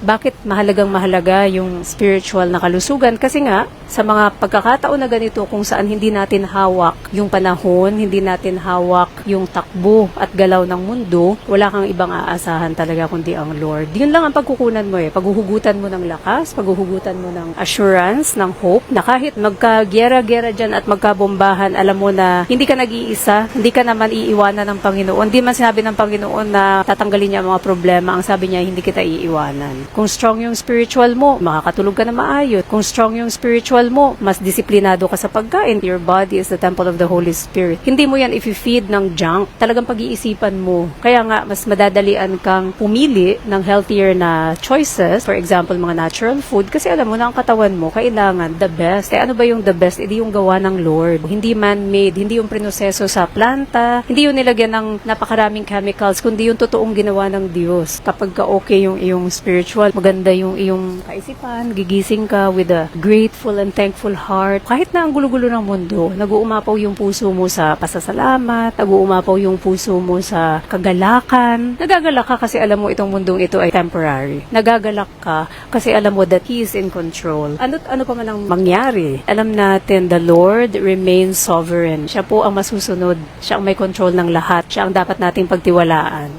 Bakit mahalaga yung spiritual na kalusugan? Kasi nga, sa mga pagkakataon na ganito kung saan hindi natin hawak yung panahon, hindi natin hawak yung takbo at galaw ng mundo, wala kang ibang aasahan talaga kundi ang Lord. Yun lang ang pagkukunan mo paghuhugutan mo ng lakas, paghuhugutan mo ng assurance, ng hope, na kahit magka-gera-gera dyan at magkabombahan, alam mo na hindi ka nag-iisa, hindi ka naman iiwanan ng Panginoon. Hindi man sinabi ng Panginoon na tatanggalin niya ang mga problema. Ang sabi niya, hindi kita iiwanan. Kung strong yung spiritual mo, makakatulog ka na maayos. Kung strong yung spiritual mo, mas disiplinado ka sa pagkain. Your body is the temple of the Holy Spirit. Hindi mo yan i-feed ng junk. Talagang pag-iisipan mo. Kaya nga, mas madadalian kang pumili ng healthier na choices. For example, mga natural food. Kasi alam mo na ang katawan mo, kailangan the best. Ano ba yung the best? Hindi yung gawa ng Lord. Hindi man-made. Hindi yung prinoseso sa planta. Hindi yung nilagyan ng napakaraming chemicals, kundi yung totoong ginawa ng Diyos. Kapag ka okay yung iyong spiritual, maganda yung iyong kaisipan, gigising ka with a grateful and thankful heart. Kahit na ang gulo-gulo ng mundo, nag-uumapaw yung puso mo sa pasasalamat, nag-uumapaw yung puso mo sa kagalakan. Nagagalak ka kasi alam mo itong mundong ito ay temporary. Nagagalak ka kasi alam mo that He is in control. Ano pa man ang mangyari, alam natin the Lord remains sovereign. Siya po ang masusunod. Siya ang may control ng lahat. Siya ang dapat nating pagtiwalaan.